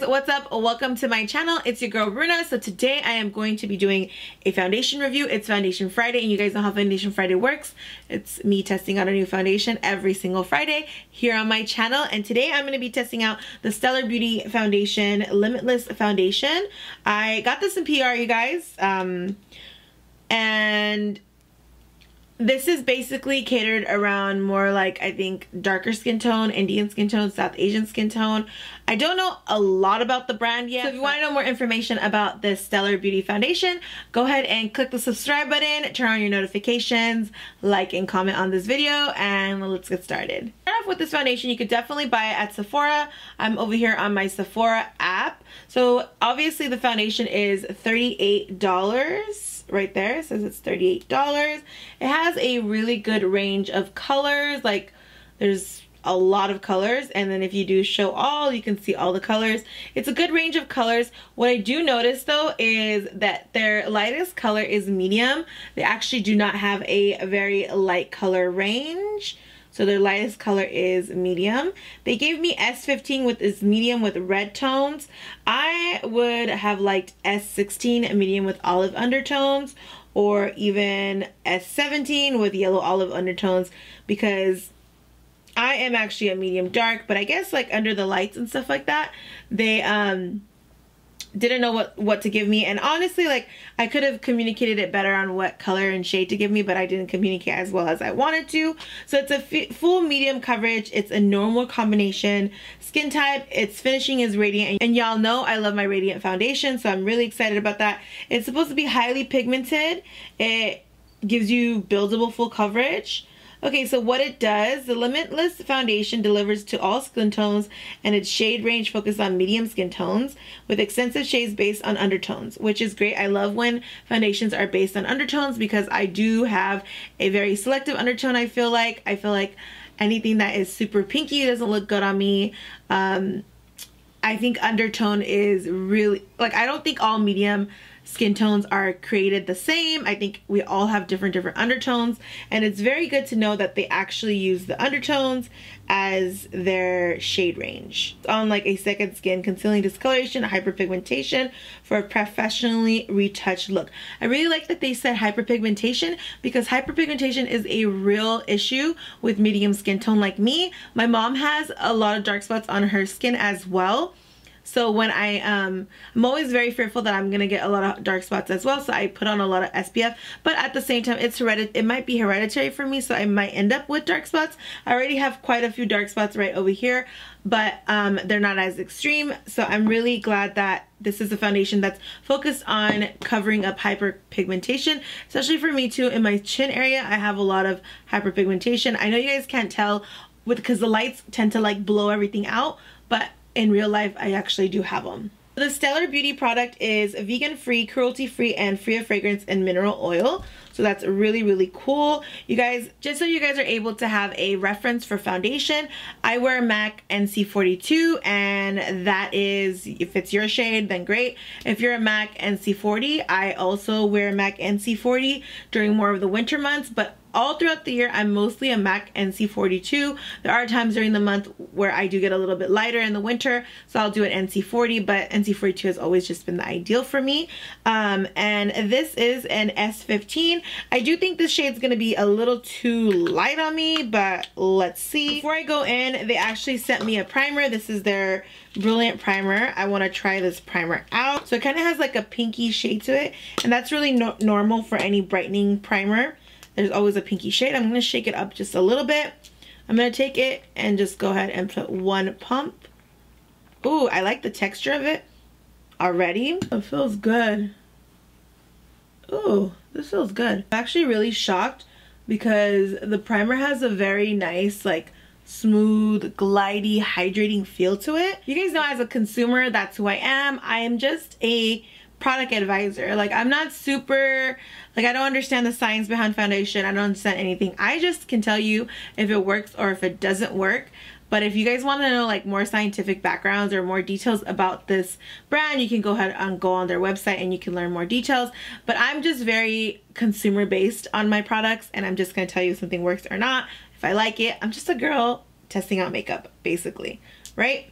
what's up? Welcome to my channel. It's your girl Bruna. So today I am going to be doing a foundation review. It's Foundation Friday, and you guys know how Foundation Friday works. It's me testing out a new foundation every single Friday here on my channel. And today I'm going to be testing out the Stellar Beauty Foundation Limitless Foundation. I got this in PR, you guys. And this is basically catered around more like, I think, darker skin tone, Indian skin tone, South Asian skin tone. I don't know a lot about the brand yet. So if you want to know more information about this Stellar Beauty Foundation, go ahead and click the subscribe button, turn on your notifications, like and comment on this video, and let's get started. Start off with this foundation, you could definitely buy it at Sephora. I'm over here on my Sephora app. So obviously the foundation is $38. Right there, it says it's $38. It has a really good range of colors, like there's a lot of colors, and then if you do show all, you can see all the colors. It's a good range of colors. What I do notice though is that their lightest color is medium. They actually do not have a very light color range. So their lightest color is medium. They gave me S15 with this medium with red tones. I would have liked S16 medium with olive undertones, or even S17 with yellow olive undertones, because I am actually a medium dark, but I guess like under the lights and stuff like that, they didn't know what to give me. And honestly, like, I could have communicated it better on what color and shade to give me, but I didn't communicate as well as I wanted to. So it's a full medium coverage. It's a normal combination skin type. Its finishing is radiant, and y'all know I love my radiant foundation, so I'm really excited about that. It's supposed to be highly pigmented. It gives you buildable full coverage. Okay, so what it does, the Limitless Foundation delivers to all skin tones, and its shade range focuses on medium skin tones with extensive shades based on undertones, which is great. I love when foundations are based on undertones because I do have a very selective undertone. I feel like anything that is super pinky doesn't look good on me. I think undertone is really, like, I don't think all medium skin tones are created the same. I think we all have different undertones, and it's very good to know that they actually use the undertones as their shade range. On like a second skin, concealing discoloration, hyperpigmentation for a professionally retouched look. I really like that they said hyperpigmentation, because hyperpigmentation is a real issue with medium skin tone like me. My mom has a lot of dark spots on her skin as well. So when I'm always very fearful that I'm gonna get a lot of dark spots as well, so I put on a lot of SPF. But at the same time, it might be hereditary for me, so I might end up with dark spots. I already have quite a few dark spots right over here, but they're not as extreme. So I'm really glad that this is a foundation that's focused on covering up hyperpigmentation, especially for me too. In my chin area, I have a lot of hyperpigmentation. I know you guys can't tell because the lights tend to like blow everything out, but in real life, I actually do have them. The Stellar Beauty product is vegan-free, cruelty-free, and free of fragrance and mineral oil. So that's really, really cool. You guys, just so you guys are able to have a reference for foundation, I wear MAC NC42, and that is, if it's your shade, then great. If you're a MAC NC40, I also wear MAC NC40 during more of the winter months, but all throughout the year, I'm mostly a MAC NC42. There are times during the month where I do get a little bit lighter in the winter, so I'll do an NC40, but NC42 has always just been the ideal for me. And this is an S15. I do think this shade's gonna be a little too light on me, but let's see. Before I go in, they actually sent me a primer. This is their Brilliant Primer. I wanna try this primer out. So it kinda has like a pinky shade to it, and that's really normal for any brightening primer. There's always a pinky shade. I'm gonna shake it up just a little bit. I'm gonna take it and just go ahead and put one pump. Ooh, I like the texture of it already. It feels good. Ooh, this feels good. I'm actually really shocked because the primer has a very nice, like, smooth, glidey, hydrating feel to it. You guys know, as a consumer, that's who I am. I am just a product advisor. Like, I'm not super, like, I don't understand the science behind foundation. I don't understand anything. I just can tell you if it works or if it doesn't work. But if you guys want to know like more scientific backgrounds or more details about this brand, you can go ahead and go on their website and you can learn more details. But I'm just very consumer based on my products, and I'm just going to tell you if something works or not. If I like it, I'm just a girl testing out makeup, basically, right?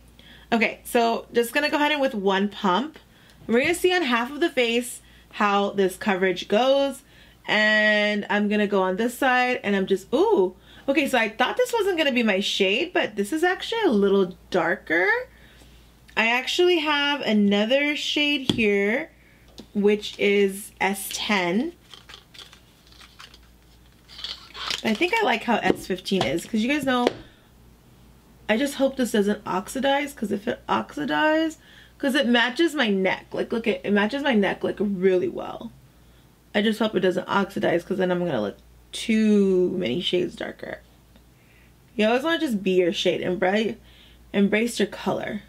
Okay, so just gonna go ahead and with one pump, we're gonna see on half of the face how this coverage goes. And I'm gonna go on this side and I'm just, ooh. Okay, so I thought this wasn't gonna be my shade, but this is actually a little darker. I actually have another shade here, which is S10. I think I like how S15 is, because you guys know, I just hope this doesn't oxidize, because if it oxidizes, because it matches my neck. Like, look, it matches my neck like really well. I just hope it doesn't oxidize, because then I'm going to look too many shades darker. You always want to just be your shade. Embrace your color.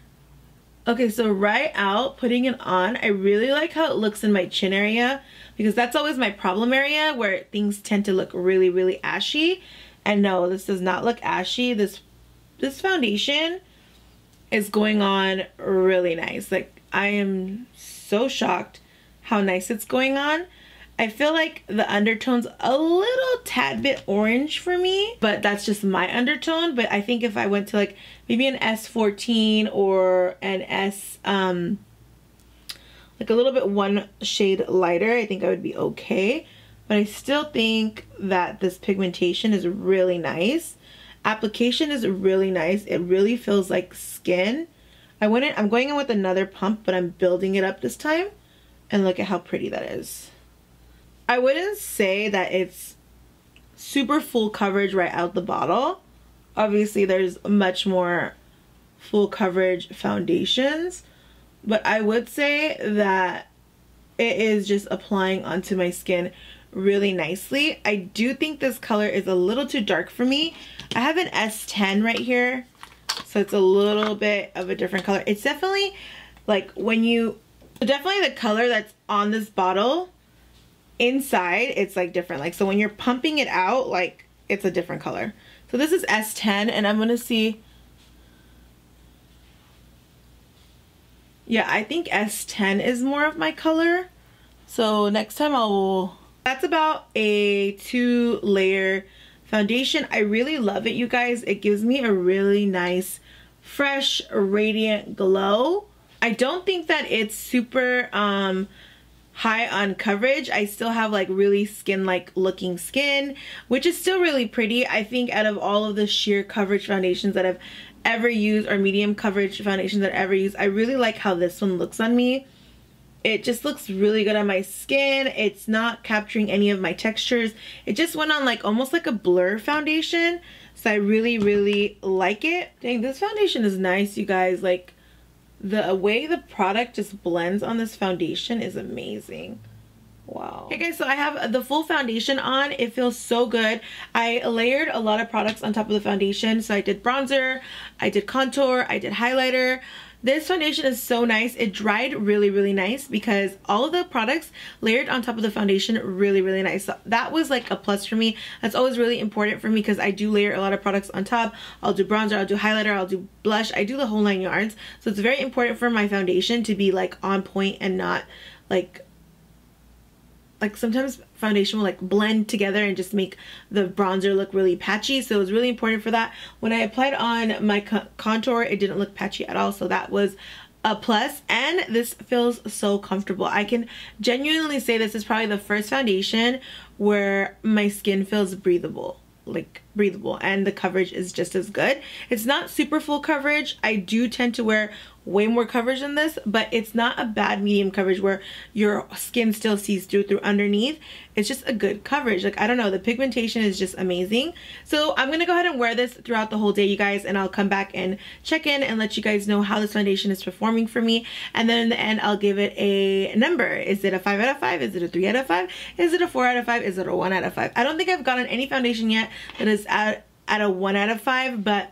Okay, so right out, putting it on, I really like how it looks in my chin area, because that's always my problem area where things tend to look really, really ashy. And no, this does not look ashy. This foundation is going on really nice. Like, I am so shocked how nice it's going on. I feel like the undertone's a little tad bit orange for me, but that's just my undertone. But I think if I went to like maybe an S14 or an S, like a little bit one shade lighter, I think I would be okay. But I still think that this pigmentation is really nice. Application is really nice. It really feels like skin. I'm going in with another pump, but I'm building it up this time. And look at how pretty that is. I wouldn't say that it's super full coverage right out the bottle. Obviously, there's much more full coverage foundations, but I would say that it is just applying onto my skin really nicely. I do think this color is a little too dark for me. I have an S10 right here, so it's a little bit of a different color. It's definitely like definitely the color that's on this bottle inside, it's like different. Like, so when you're pumping it out, like, it's a different color. So this is S10, and I'm gonna see. Yeah, I think S10 is more of my color. So next time that's about a 2-layer foundation. I really love it, you guys. It gives me a really nice, fresh, radiant glow. I don't think that it's super high on coverage. I still have like really skin-like looking skin, which is still really pretty. I think out of all of the sheer coverage foundations that I've ever used, or medium coverage foundations that I've ever used, I really like how this one looks on me. It just looks really good on my skin. It's not capturing any of my textures. It just went on like almost like a blur foundation. So I really, really like it. Dang, this foundation is nice, you guys. Like, the way the product just blends on this foundation is amazing. Wow. Okay guys, so I have the full foundation on. It feels so good. I layered a lot of products on top of the foundation. So I did bronzer, I did contour, I did highlighter. This foundation is so nice. It dried really, really nice because all of the products layered on top of the foundation really, really nice. So that was like a plus for me. That's always really important for me because I do layer a lot of products on top. I'll do bronzer, I'll do highlighter, I'll do blush. I do the whole 9 yards. So it's very important for my foundation to be like on point and not like sometimes foundation will like blend together and just make the bronzer look really patchy. So it was really important for that. When I applied on my contour, it didn't look patchy at all. So that was a plus. And this feels so comfortable. I can genuinely say this is probably the first foundation where my skin feels breathable. Like breathable, and the coverage is just as good. It's not super full coverage. I do tend to wear way more coverage than this, but it's not a bad medium coverage where your skin still sees through underneath. It's just a good coverage. Like, I don't know, the pigmentation is just amazing. So I'm gonna go ahead and wear this throughout the whole day, you guys, and I'll come back and check in and let you guys know how this foundation is performing for me. And then in the end, I'll give it a number. Is it a 5 out of 5? Is it a 3 out of 5? Is it a 4 out of 5? Is it a 1 out of 5? I don't think I've gotten any foundation yet that is at a 1 out of 5, but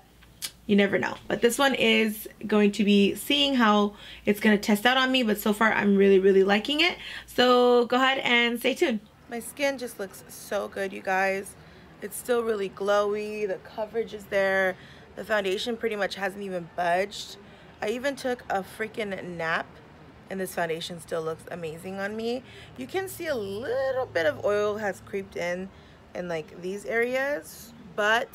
you never know. But this one is going to be seeing how it's going to test out on me, but so far I'm really, really liking it. So go ahead and stay tuned. My skin just looks so good, you guys. It's still really glowy. The coverage is there. The foundation pretty much hasn't even budged. I even took a freaking nap and this foundation still looks amazing on me. You can see a little bit of oil has creeped in like these areas, but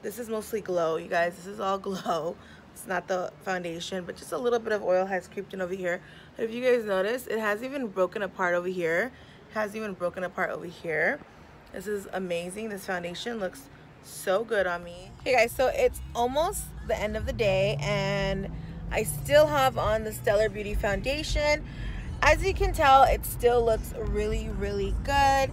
this is mostly glow, you guys. This is all glow It's not the foundation, but just a little bit of oil has creeped in over here. But if you guys notice, it has even broken apart over here. It has even broken apart over here. This is amazing. This foundation looks so good on me. Okay guys, so it's almost the end of the day and I still have on the Stellar Beauty foundation. As you can tell, it still looks really, really good.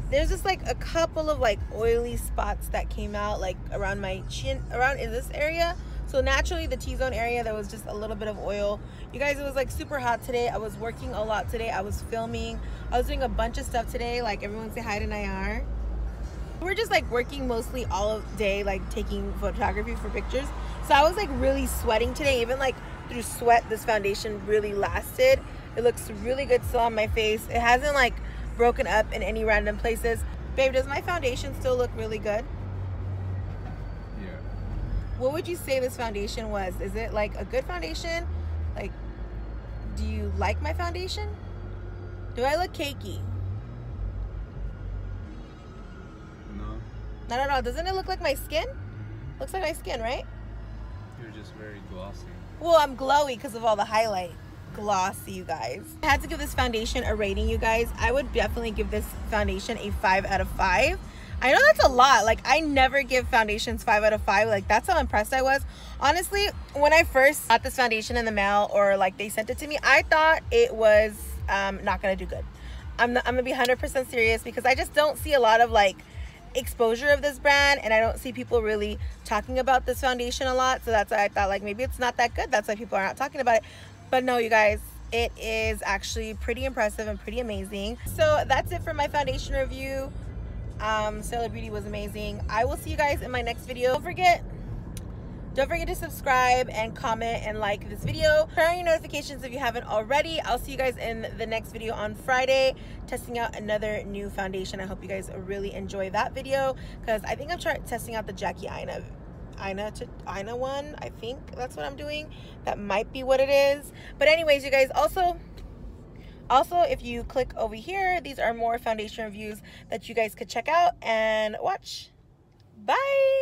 There's just like a couple of like oily spots that came out like around my chin, around in this area. So naturally the T-zone area, there was just a little bit of oil. You guys, it was like super hot today. I was working a lot today. I was filming. I was doing a bunch of stuff today. Like everyone say hi to Nayar. We're just like working mostly all day, like taking photography for pictures. So I was like really sweating today. Even like through sweat, this foundation really lasted. It looks really good still on my face. It hasn't like broken up in any random places. Babe, does my foundation still look really good? Yeah. What would you say this foundation was? Is it like a good foundation? Like, do you like my foundation? Do I look cakey? No. Not at all. Doesn't it look like my skin? Looks like my skin, right? You're just very glossy. Well, I'm glowy because of all the highlight. Glossy, you guys. I had to give this foundation a rating, you guys. I would definitely give this foundation a 5 out of 5. I know that's a lot. Like, I never give foundations 5 out of 5. Like, that's how impressed I was. Honestly, when I first got this foundation in the mail or like they sent it to me, I thought it was not gonna do good. I'm gonna be 100% serious because I just don't see a lot of like exposure of this brand, and I don't see people really talking about this foundation a lot. So that's why I thought like maybe it's not that good. That's why people are not talking about it. But no, you guys, it is actually pretty impressive and pretty amazing. So that's it for my foundation review. Stellar Beauty was amazing. I will see you guys in my next video. Don't forget to subscribe and comment and like this video. Turn on your notifications if you haven't already. I'll see you guys in the next video on Friday, testing out another new foundation. I hope you guys really enjoy that video because I think I'm testing out the Jackie Aina one. I think that's what I'm doing. That might be what it is. But anyways, you guys, also if you click over here, these are more foundation reviews that you guys could check out and watch. Bye.